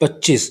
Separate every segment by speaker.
Speaker 1: 25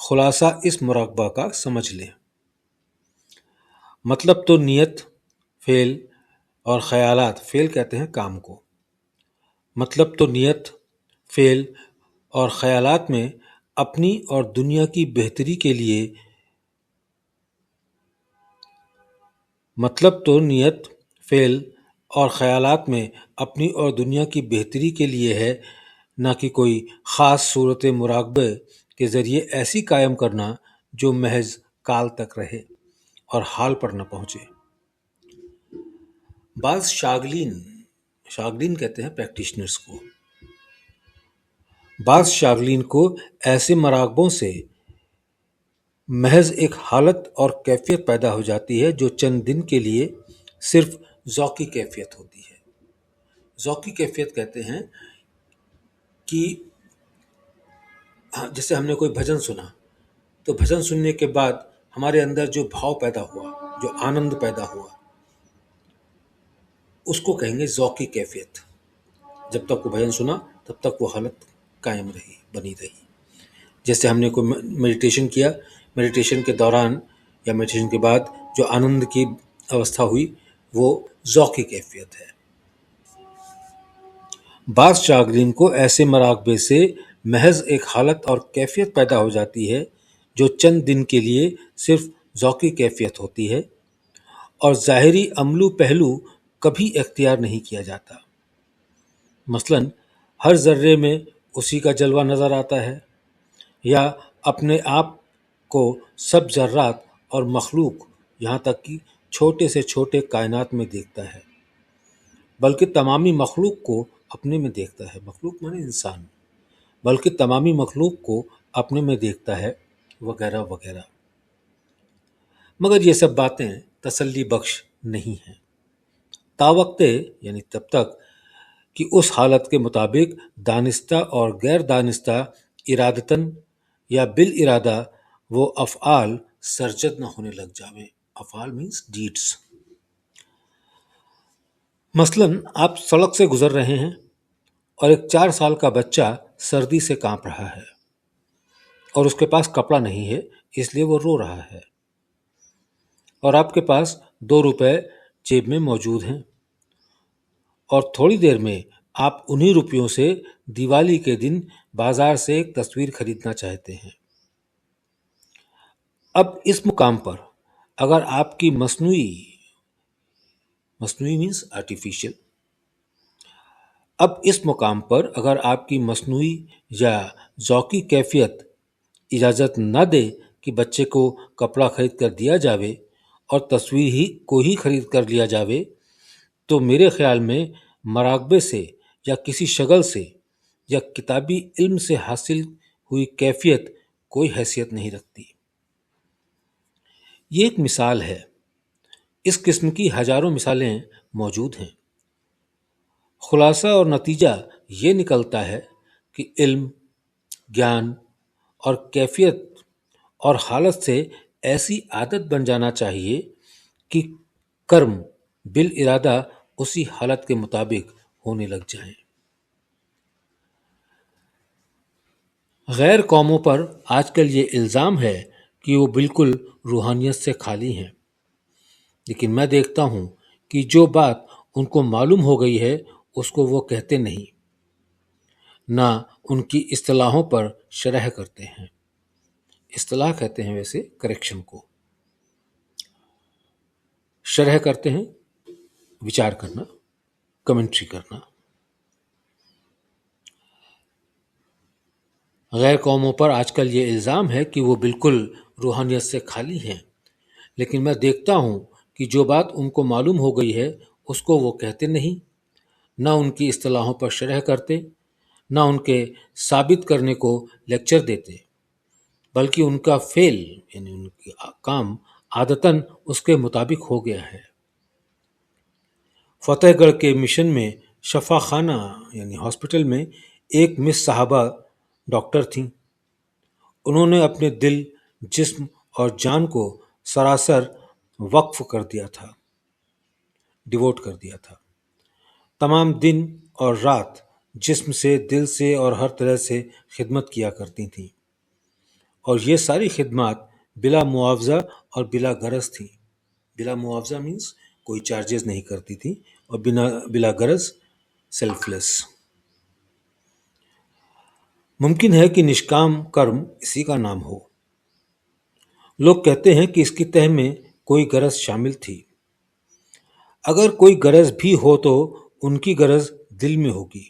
Speaker 1: خلاصہ اس مراقبہ کا سمجھ لیں۔ مطلب تو نیت، فعل اور خیالات، فعل کہتے ہیں کام کو، مطلب تو نیت، فعل اور خیالات میں اپنی اور دنیا کی بہتری کے لیے مطلب تو نیت، فعل اور خیالات میں اپنی اور دنیا کی بہتری کے لیے ہے، نہ کہ کوئی خاص صورت مراقبے کے ذریعے ایسی قائم کرنا جو محض کال تک رہے اور حال پر نہ پہنچے۔ بعض شاگلین کہتے ہیں پریکٹیشنرز کو، بعض شاگلین کو ایسے مراقبوں سے محض ایک حالت اور کیفیت پیدا ہو جاتی ہے جو چند دن کے لیے صرف ذوقی کیفیت ہوتی ہے۔ ذوقی کیفیت کہتے ہیں کہ جیسے ہم نے کوئی بھجن سنا تو بھجن سننے کے بعد ہمارے اندر جو بھاؤ پیدا ہوا، جو آنند پیدا ہوا، اس کو کہیں گے ذوقی کیفیت۔ جب تک وہ بھجن سنا تب تک وہ حالت قائم رہی، بنی رہی۔ جیسے ہم نے کوئی میڈیٹیشن کیا، میڈیٹیشن کے دوران یا میڈیٹیشن کے بعد جو آنند کی اوستھا ہوئی وہ ذوقی کیفیت ہے۔ بعض شاگرین کو ایسے مراقبے سے محض ایک حالت اور کیفیت پیدا ہو جاتی ہے جو چند دن کے لیے صرف ذوقی کیفیت ہوتی ہے اور ظاہری عملو پہلو کبھی اختیار نہیں کیا جاتا۔ مثلاً ہر ذرے میں اسی کا جلوہ نظر آتا ہے، یا اپنے آپ کو سب ذرات اور مخلوق یہاں تک کہ چھوٹے سے چھوٹے کائنات میں دیکھتا ہے، بلکہ تمامی مخلوق کو اپنے میں دیکھتا ہے، مخلوق مانے انسان، بلکہ تمامی مخلوق کو اپنے میں دیکھتا ہے، وغیرہ وغیرہ۔ مگر یہ سب باتیں تسلی بخش نہیں ہیں، تاوقت یعنی تب تک کہ اس حالت کے مطابق دانستہ اور غیر دانستہ ارادتاً یا بالارادہ وہ افعال سرجد نہ ہونے لگ جاویں۔ افعال مینس ڈیڈس۔ مثلاً آپ سڑک سے گزر رہے ہیں اور ایک 4 سال کا بچہ سردی سے کانپ رہا ہے اور اس کے پاس کپڑا نہیں ہے، اس لیے وہ رو رہا ہے، اور آپ کے پاس 2 روپے جیب میں موجود ہیں، اور تھوڑی دیر میں آپ انہی روپیوں سے دیوالی کے دن بازار سے ایک تصویر خریدنا چاہتے ہیں۔ اب اس مقام پر اگر آپ کی مصنوعی مینس آرٹیفیشل، اب اس مقام پر اگر آپ کی مصنوعی یا ذوقی کیفیت اجازت نہ دے کہ بچے کو کپڑا خرید کر دیا جاوے اور تصویر ہی کو ہی خرید کر لیا جاوے، تو میرے خیال میں مراقبے سے یا کسی شغل سے یا کتابی علم سے حاصل ہوئی کیفیت کوئی حیثیت نہیں رکھتی۔ یہ ایک مثال ہے، اس قسم کی ہزاروں مثالیں موجود ہیں۔ خلاصہ اور نتیجہ یہ نکلتا ہے کہ علم، گیان اور کیفیت اور حالت سے ایسی عادت بن جانا چاہیے کہ کرم بالارادہ اسی حالت کے مطابق ہونے لگ جائیں۔ غیر قوموں پر آج کل یہ الزام ہے کہ وہ بالکل روحانیت سے خالی ہیں، لیکن میں دیکھتا ہوں کہ جو بات ان کو معلوم ہو گئی ہے اس کو وہ کہتے نہیں، نہ ان کی اصطلاحوں پر شرح کرتے ہیں۔ اصطلاح کہتے ہیں ویسے کریکشن کو، شرح کرتے ہیں وچار کرنا، کمنٹری کرنا۔ غیر قوموں پر آج کل یہ الزام ہے کہ وہ بالکل روحانیت سے خالی ہیں، لیکن میں دیکھتا ہوں کہ جو بات ان کو معلوم ہو گئی ہے اس کو وہ کہتے نہیں، نہ ان کی اصطلاحوں پر شرح کرتے، نہ ان کے ثابت کرنے کو لیکچر دیتے، بلکہ ان کا فعل یعنی ان کے کام عادتاً اس کے مطابق ہو گیا ہے۔ فتح گڑھ کے مشن میں شفا خانہ یعنی ہاسپٹل میں ایک مس صاحبہ ڈاکٹر تھیں۔ انہوں نے اپنے دل، جسم اور جان کو سراسر وقف کر دیا تھا، ڈیووٹ کر دیا تھا۔ تمام دن اور رات جسم سے، دل سے اور ہر طرح سے خدمت کیا کرتی تھیں، اور یہ ساری خدمات بلا معاوضہ اور بلا غرض تھیں. بلا معاوضہ مینس کوئی چارجز نہیں کرتی تھی، اور بلا غرض سیلف لیس. ممکن ہے کہ نشکام کرم اسی کا نام ہو. لوگ کہتے ہیں کہ اس کی تہ میں کوئی غرض شامل تھی. اگر کوئی غرض بھی ہو تو ان کی غرض دل میں ہوگی.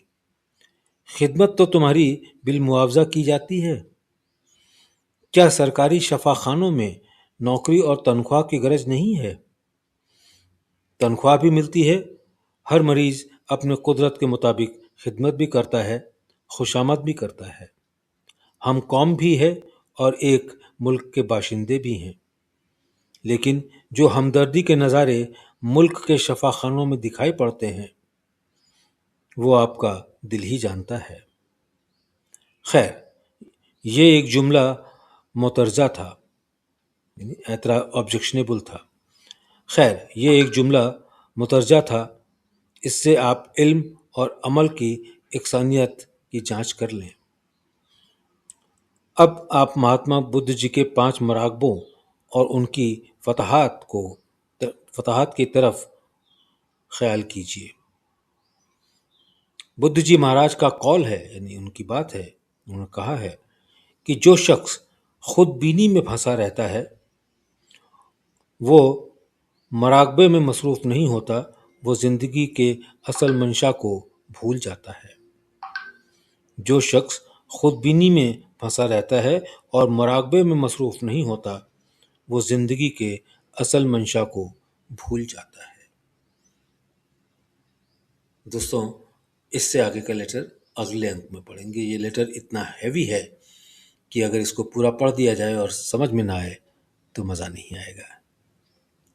Speaker 1: خدمت تو تمہاری بالمعاوضہ کی جاتی ہے. کیا سرکاری شفاخانوں میں نوکری اور تنخواہ کی غرض نہیں ہے؟ تنخواہ بھی ملتی ہے. ہر مریض اپنے قدرت کے مطابق خدمت بھی کرتا ہے، خوشامد بھی کرتا ہے. ہم قوم بھی ہے اور ایک ملک کے باشندے بھی ہیں. لیکن جو ہمدردی کے نظارے ملک کے شفاخانوں میں دکھائی پڑتے ہیں وہ آپ کا دل ہی جانتا ہے. خیر، یہ ایک جملہ مترجہ تھا، یعنی آبجیکشنیبل تھا. خیر، یہ ایک جملہ مترجہ تھا. اس سے آپ علم اور عمل کی یکسانیت کی جانچ کر لیں. اب آپ مہاتما بدھ جی کے 5 مراقبوں اور ان کی فتحات کی طرف خیال کیجیے. بدھ جی مہاراج کا قول ہے، یعنی ان کی بات ہے. انہوں نے کہا ہے کہ جو شخص خود بینی میں پھنسا رہتا ہے وہ مراقبے میں مصروف نہیں ہوتا، وہ زندگی کے اصل منشا کو بھول جاتا ہے. جو شخص خود بینی میں پھنسا رہتا ہے اور مراقبے میں مصروف نہیں ہوتا وہ زندگی کے اصل منشا کو بھول جاتا ہے. دوستوں، اس سے آگے کا لیٹر اگلے انک میں پڑھیں گے. یہ لیٹر اتنا ہیوی ہے کہ اگر اس کو پورا پڑھ دیا جائے اور سمجھ میں نہ آئے تو مزہ نہیں آئے گا.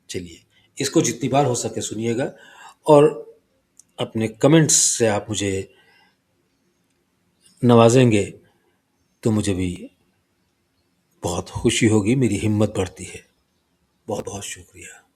Speaker 1: چلیے، اس کو جتنی بار ہو سکے سنیے گا، اور اپنے کمنٹس سے آپ مجھے نوازیں گے تو مجھے بھی بہت خوشی ہوگی، میری ہمت بڑھتی ہے. بہت بہت شکریہ.